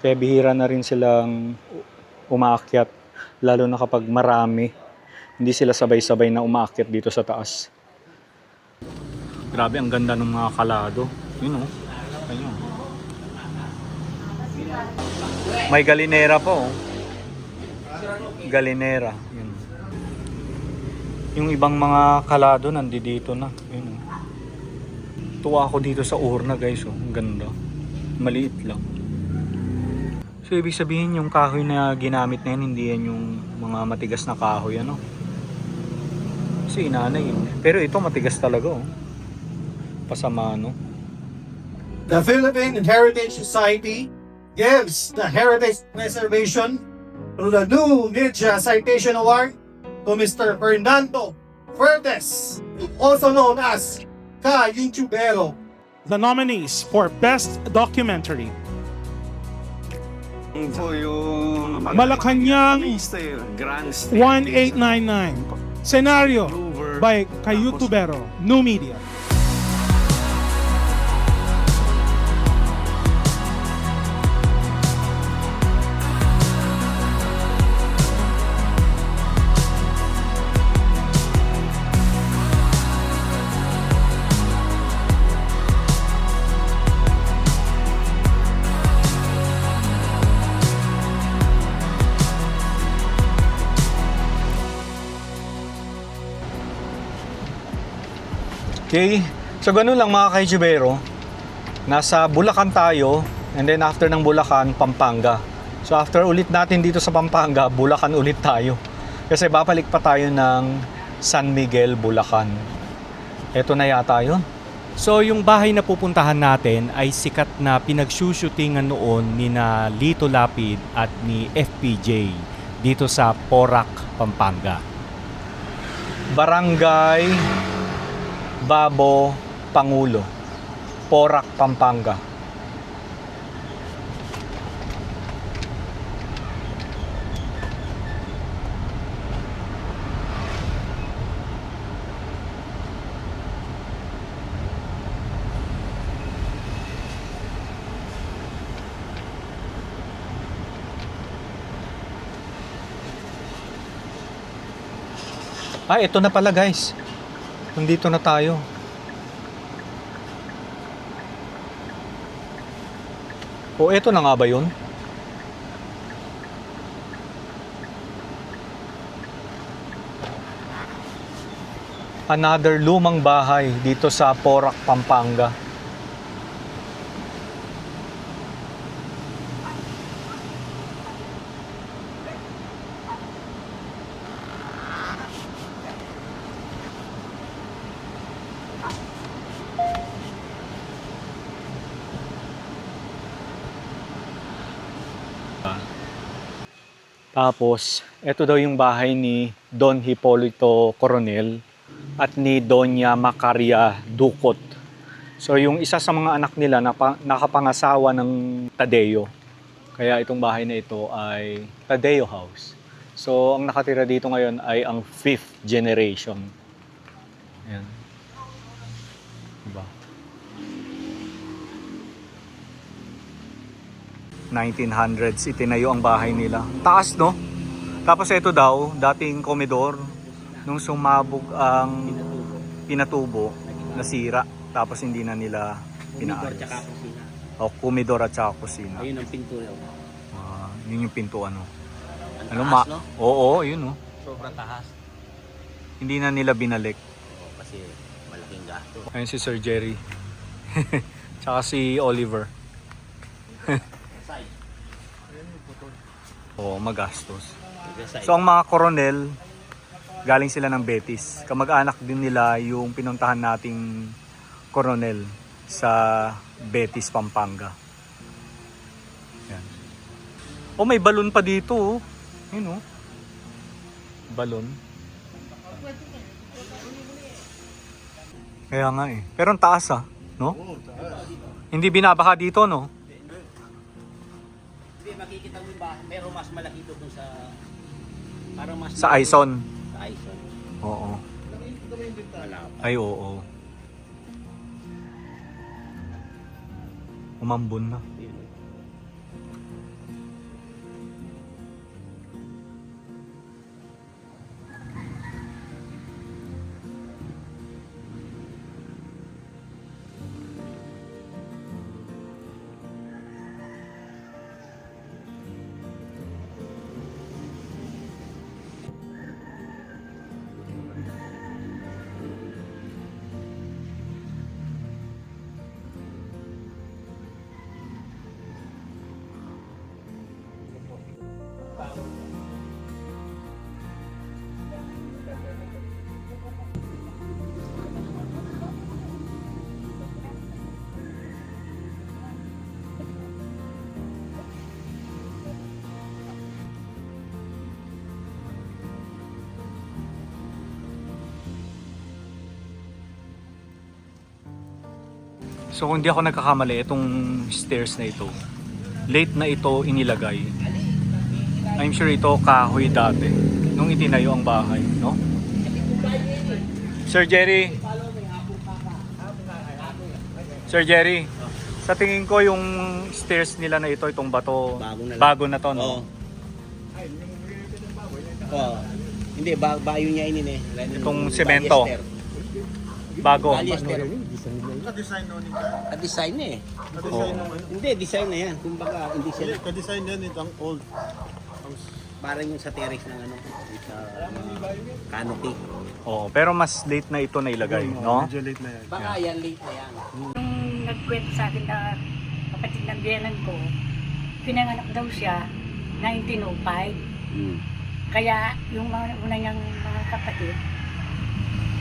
Kaya bihira na rin silang umaakyat, lalo na kapag marami. Hindi sila sabay-sabay na umaakyat dito sa taas. Grabe, ang ganda ng mga kalado. Yun oh. Ayun. May galinera po oh. Galinera. Yun. Yung ibang mga kalado nandito na. Yun oh. Tuwa ako dito sa urna guys oh. Ang ganda. Maliit lang. So ibig sabihin yung kahoy na ginamit na yan, hindi yan yung mga matigas na kahoy ano. Kasi inanay yun. Pero ito matigas talaga oh. Pasama no. The Philippine Heritage Society gives the Heritage Preservation through the new Media Citation Award to Mr. Fernando Fuertes, also known as Ka Youtubero. The nominees for Best Documentary: Malacanang 1899. Scenario by Kayutubero, New Media. Okay, so ganun lang mga kaijubero. Nasa Bulacan tayo, and then after ng Bulacan, Pampanga. So after ulit natin dito sa Pampanga, Bulacan ulit tayo. Kasi babalik pa tayo ng San Miguel, Bulacan. Eto na yata yun. So yung bahay na pupuntahan natin ay sikat na pinagsushootingan noon ni na Lito Lapid at ni FPJ dito sa Porac, Pampanga. Barangay Babo Pangulo, Porac, Pampanga. Ah, ito na pala guys. Nandito na tayo. O, eto na nga ba yun? Another lumang bahay dito sa Porac, Pampanga. Tapos, ito daw yung bahay ni Don Hipolito Coronel at ni Doña Macaria Ducot. So, yung isa sa mga anak nila nakapangasawa ng Tadeo. Kaya itong bahay na ito ay Tadeo House. So, ang nakatira dito ngayon ay ang 5th generation. Ayan. Diba? 1900s itinayo ang bahay nila. Taas no? Tapos ito daw, dating komedor, nung sumabog ang pinatubo, nasira. Tapos hindi na nila pinaayos. O, komedor at saka kusina. Ayun ang pinto yun. Yun yung pinto ano. Ang taas, no? Oo, yun no. Sobrang tahas. Hindi na nila binalik. Kasi malaking gasto. Ayun si Sir Jerry. Tsaka si Oliver. Oo, magastos. So ang mga koronel, galing sila ng Betis. Kamag-anak din nila yung pinuntahan nating koronel sa Betis, Pampanga. Yan. Oh, may balon pa dito. Oh. Yun oh. Balon. Kaya nga eh. Pero ang taas ah. No? Hindi binabaha dito no? Makikita mo ba, pero mas malaki ito dun sa parang mas Sa Aison. Sa Aison. Oo. Malapit. Ay oo. Umambon na. So kung di ako nagkakamali, itong stairs na ito, late na ito inilagay. I'm sure ito kahoy dati, nung itinayo ang bahay, no? Sir Jerry, sa tingin ko yung stairs nila na ito, itong bato, bago na to, no? Oo. Hindi, bayo niya ini eh. Itong semento. Bago. Polyester. Ka-design na eh. Oo. Hindi, design na yan. Kumbaga, hindi siya. Ka-design yan itong old. Parang yung sa terrace ng ano, sa canopy. Oo, pero mas late na ito na ilagay, no? Medyo late na yan. Baka yan late na yan. Nung nagkwento sa akin na kapatid ng biyanan ko, pinanganak daw siya 1905. Kaya yung mga una niyang mga kapatid,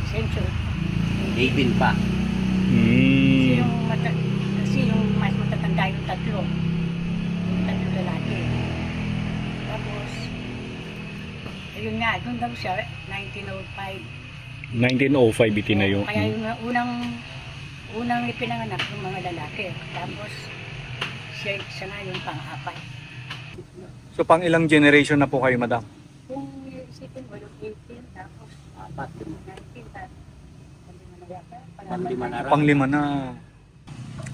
century. Even pa. Kasi yung mas matatanda yung tatlo lalaki. Tapos, ayun nga, doon daw siya, 1905. 1905 itinayo. Kaya yung unang ipinanganak yung mga lalaki. Tapos, siya na yung pang-apat. So pang ilang generation na po kayo, madam? Kung isipin mo yung 18, tapos 19, Panglima na Panglima na.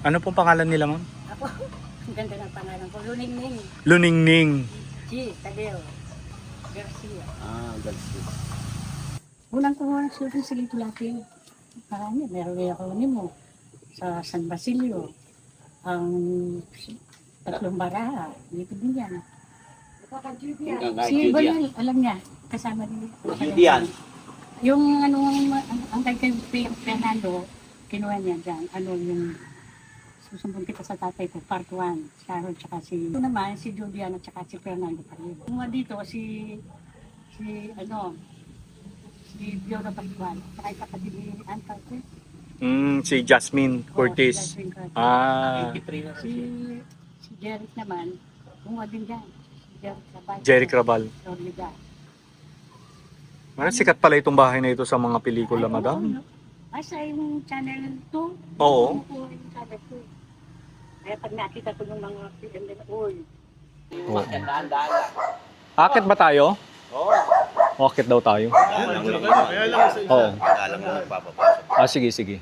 Ano pong pangalan nila, ma'am? Ako, ang ganda ng pangalan ko, Luningning, Luningning. G. Tadeo, Garcia. Garcia. Unang kumuha ng survey sa Lito Lati. Marami, meron rin ako mo sa San Basilio. Ang tatlong baraha, dito din yan. Si Banal, alam niya, kasama din. Judian. Yung ano, ang kay Fernando, kinuha niya dyan, ano yung susumbong kita sa tatay ko, part 1, Sharon, tsaka si, ito naman, si Juliana, tsaka si Fernando pa rin. Kumuha dito, si Biona Pascual, tsaka yung kapatid ni Antal. Si Jasmine Curtis. Si Jeric naman, kumuha din dyan. Jerry Crabal. Florida. Sikat pala itong bahay na ito sa mga pelikula, madam. Sa yung channel 2, Oo. yung channel 2. Kaya pag nakita ko ng mga film din, uy, Oo. Daan-daan. Akit ba tayo? Oo. Akit daw tayo. Kaya lang sa Oo. Alam mo, nagpapapasok. Sige, sige.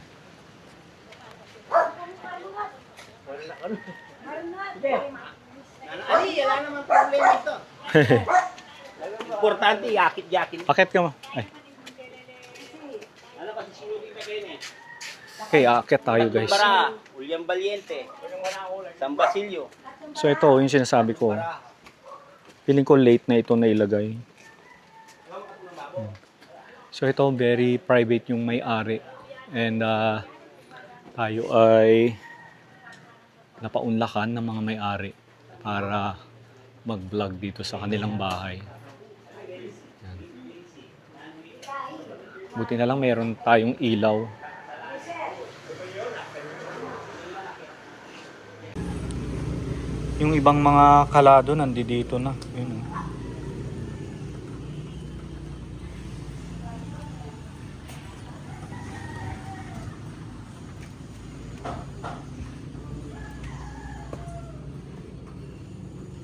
Ali, wala naman problema ito. Importante, yakit-yakit. Akit ka mo. Ay. Ano kasi sinulit na kayo eh? Okay, akit tayo, guys. Bara, William Valiente, San Basilio. So ito, yung sinasabi ko. Feeling ko late na ito na ilagay. So ito, very private yung may-ari. And tayo ay napaunlakan ng mga may-ari para mag-vlog dito sa kanilang bahay. Yan. Buti na lang meron tayong ilaw. Yung ibang mga kalado nandito na. Yun, oh.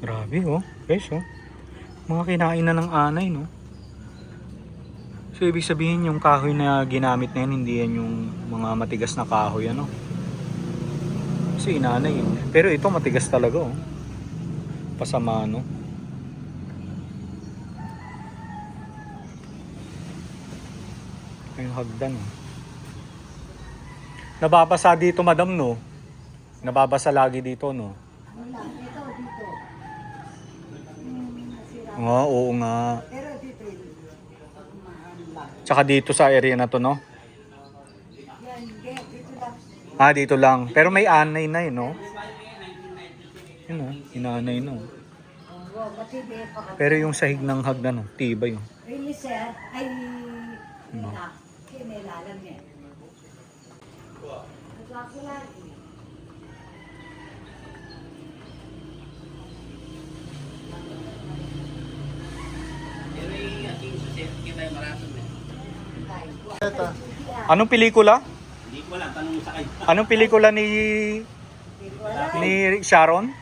Grabe, oh. Guys, oh. Mga kinain na ng anay, no? So, ibig sabihin yung kahoy na ginamit na yan, hindi yan yung mga matigas na kahoy, ano? Kasi inanay yun. Pero ito matigas talaga, oh. Pasama, no? Yung hagdan, oh. Nababasa dito, madam, no? Nababasa lagi dito, no? Oo nga. Tsaka dito sa area na to, no? Dito lang. Pero may anay na, no? Yun, no? Inanay, no? Pero yung sahig ng hagdan, no? Tibay, no? Anong pelikula? Hindi ko lang, tanong mo sa kanya. Anong pelikula ni Sharon?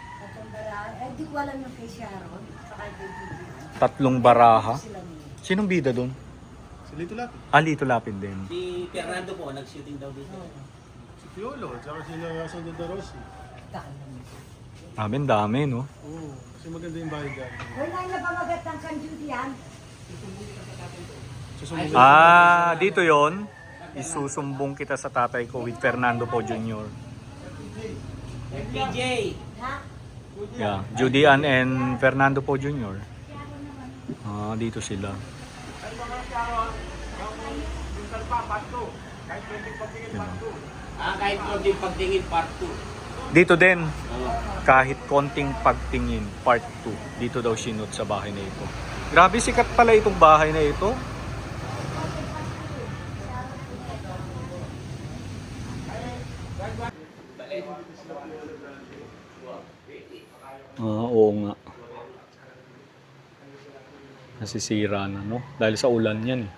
Hindi ko alam yung kay Sharon. Saka kay Judy. Tatlong Baraha. Sila niya. Sinong bida doon? Si Lito Lapid. Lito Lapid din. Si Fernando po, nag-shooting daw dito. Si Piolo. Tsaka sila Sandro de Rossi. Dami, no? Oo. Kasi maganda yung bahay dyan. Wala na pamagat ng San Judy yan. Susunod. Dito yon. Isusumbong kita sa tatay ko with Fernando Po Jr. PJ! Ha? Yeah, Judy Ann and Fernando Po Jr. Dito sila. Kahit konting pagtingin, part 2. Dito din, kahit konting pagtingin, part 2. Dito daw sinot sa bahay na ito. Grabe, sikat pala itong bahay na ito. Oo nga. Nasisira na, no? Dahil sa ulan yan.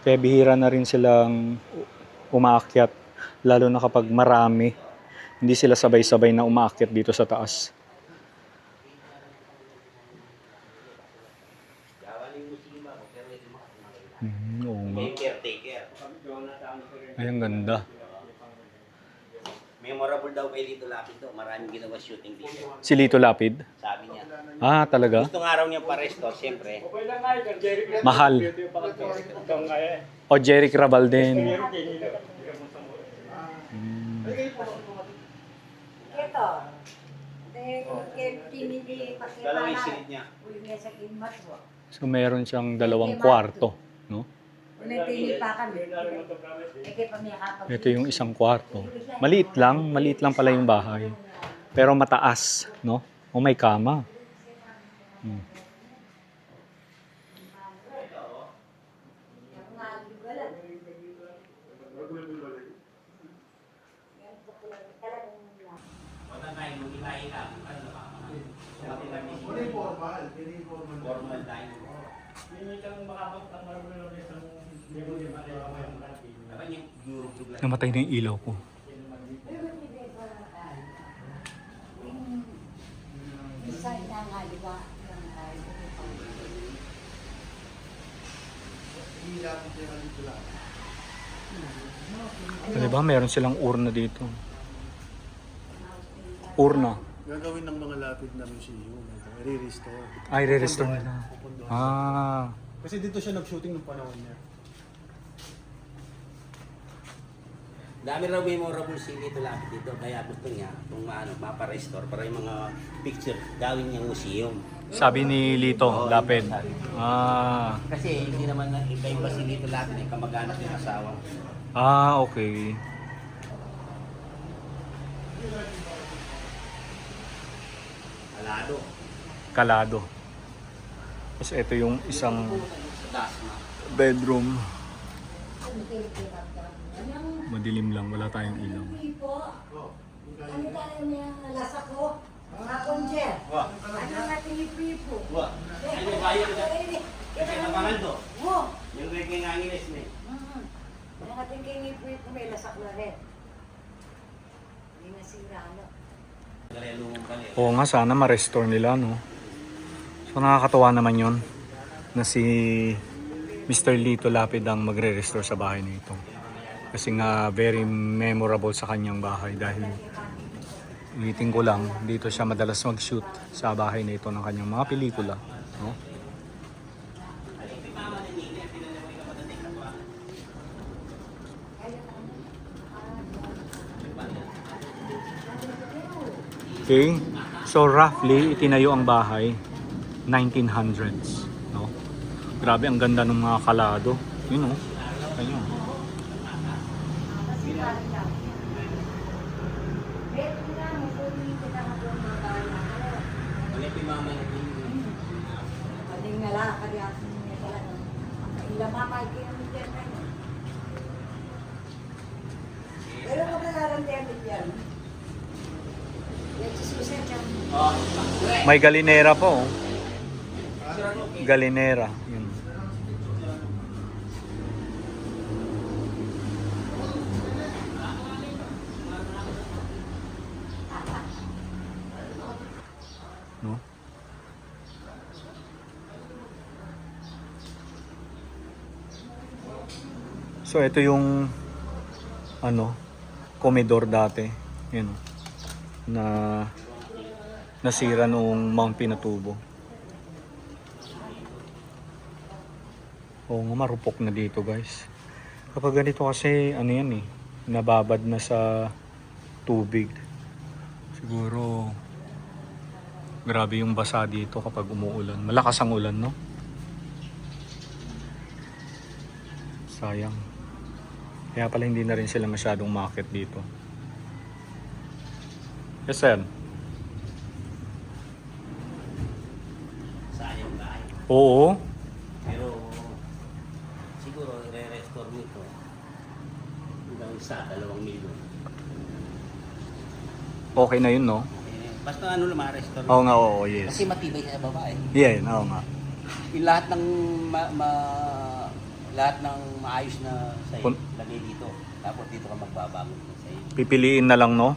Kaya bihira na rin silang umaakyat. Lalo na kapag marami. Hindi sila sabay-sabay na umaakyat dito sa taas. Oo nga. May caretaker. Ay, ang ganda. Memorable daw kay Lito Lapid to. Maraming ginawa shooting dito. Si Lito Lapid? Sabi niya. Talaga? Gustong araw niya pa-restore, siyempre. Mahal. O Jeric Rabal din. Ito. Kaya tinili Dalawa yung silid niya. Uli nga sa kimat mo. So meron siyang 2 kwarto, no? Uli tinili pa kami. Kaya pamiyakapag. Ito yung 1 kwarto. Maliit lang pala yung bahay. Pero mataas, no? O may kama. Formal time. Namatay na yung ilaw ko. Design na nga, di ba? Diba, meron silang urna dito. Urna. Gagawin ng mga lapid na museum. I-restore. Ay, re-restore nila. Kasi dito siya nag-shooting ng panahon niya. Dami raw memorable si Lito Lapid dito. Kaya gusto niya kung mapa-restore para yung mga picture gawin niyang museum. Sabi ni Lito Lapid. Kasi hindi naman iba-iba si Lito Lapid yung kamag-anak yung asawa. Okay. Alado. Kalado. Tapos ito yung isang Taas na. bedroom. Madilim lang, wala tayong ilaw. Ano tayo niya lasa ko? Makonjer. Ano natin ipipo? Wah. Ano yung bayan ka? Kasi napangan to. Wo. Yung kay Ngangiles na eh. Ano natin kayo ipipo may lasak na rin. Hindi na sira, ano? Galelungan pa rin. Oo nga, sana ma-restore nila, no? So nakakatawa naman yon na si Mr. Lito Lapid ang magre-restore sa bahay na ito. Kasi nga very memorable sa kanyang bahay dahil ulitin ko lang, dito siya madalas mag-shoot sa bahay na ito ng kanyang mga pelikula, no? Okay, so roughly itinayo ang bahay 1900s, no? Grabe ang ganda ng mga kalado, yun, no? Ayun. Wala yung mama na din. Kaling nga lang, kaya niya talaga. Ilang mamay kayo ng dyan kayo. Pero kapalaran din yan. Nagsususin siya. May galinera po, oh. Galinera, yun. no? So ito yung komedor dati, yun, na nasira noong Mount Pinatubo. Oo nga, marupok na dito guys. Kapag ganito kasi yan nababad na sa tubig. Siguro grabe yung basa dito kapag umuulan. Malakas ang ulan, no? Sayang. Kaya pala hindi na rin sila masyadong market dito. Yes, sir. Sayang bahay. Oo. Pero siguro re-restore mo ito hanggang sa 2 milyon. Okay na yun, no? Basta ano lang ma-restore. Oo nga, oo, yes. Kasi matibay siya sa baba eh. Yeah, oo nga. Yung lahat ng lahat ng maayos na sa'yo, lagay dito. Tapos dito ka magbabago sa'yo. Pipiliin na lang, no?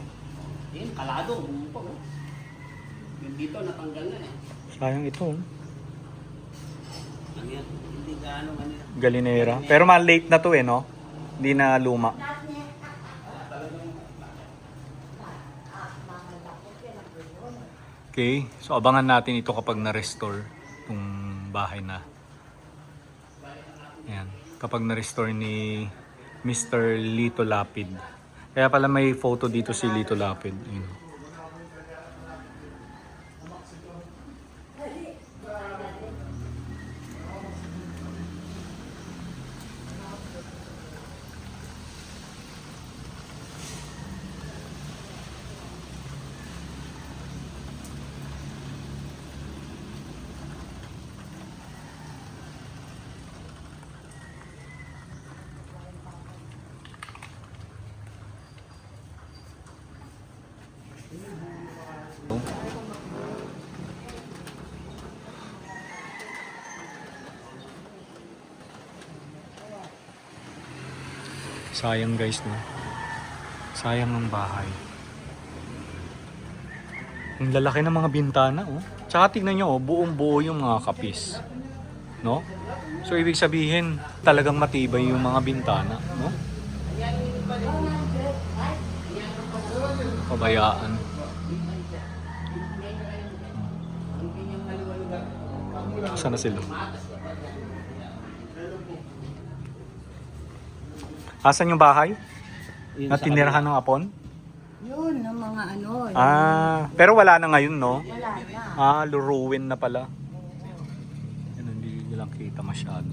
Yun, kalado. Yung dito, natanggal na eh. Sayang ito. Ano yan? Hindi gaano ano yan. Galinera. Pero ma-late na to no? Hindi na luma. Okay, so abangan natin ito kapag na-restore itong bahay na. Ayan, kapag na-restore ni Mr. Lito Lapid. Kaya pala may photo dito si Lito Lapid. Ayan. Sayang guys, no? Sayang ang bahay. Ang lalaki ng mga bintana, oh. Tsaka tignan nyo, oh, buong buo yung mga kapis. No? So ibig sabihin, talagang matibay yung mga bintana, no? Pabayaan. Saan na sila? Asan yung bahay? Na tinirahan ng apon? Yun, ng mga ano. Pero wala na ngayon, no? Wala na. Luruwin na pala. Yan, hindi lang kita masyado.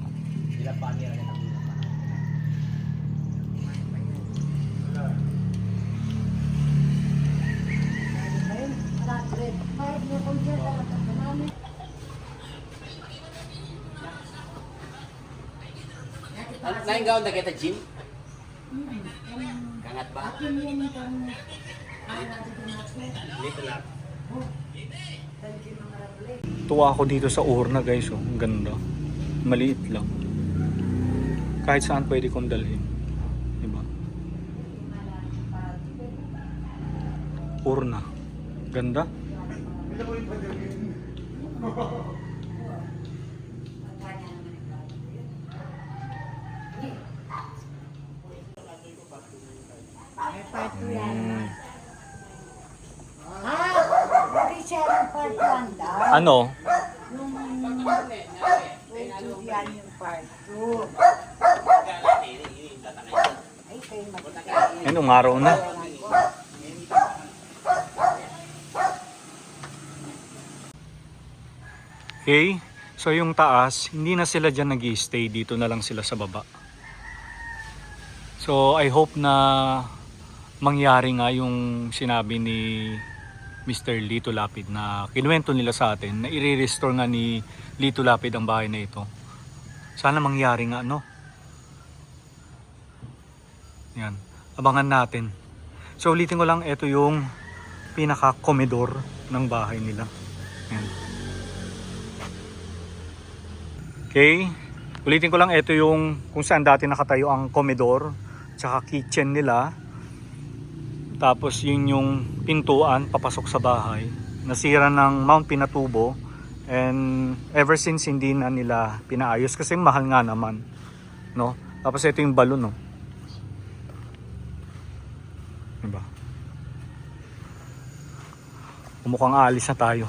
Naing gawin na kita, Jim? Kangat ba? Dito lang. Tuwa ako dito sa urna guys, oh. Ang ganda. Maliit lang. Kahit saan pwede kong dalhin. Diba? Urna. Ganda. Part 2 yan. Bakit siya yung part 1 daw? Ano? Yung yan yung part 2. Ay, kayo magkakain. Anong araw na? Okay. So yung taas, hindi na sila dyan nag-i-stay. Dito na lang sila sa baba. So I hope na mangyari nga yung sinabi ni Mr. Lito Lapid na kinuwento nila sa atin na i-restore nga ni Lito Lapid ang bahay na ito. Sana mangyari nga, no? Yan. Abangan natin. So ulitin ko lang, ito yung pinaka-komedor ng bahay nila. Yan. Okay. Ulitin ko lang, ito yung kung saan dati nakatayo ang komedor tsaka kitchen nila. Tapos yun yung pintuan papasok sa bahay. nasira ng Mount Pinatubo, and ever since hindi na nila pinaayos kasi mahal nga naman, no? Tapos ito yung balon, no? Diba? Mukhang aalis na tayo.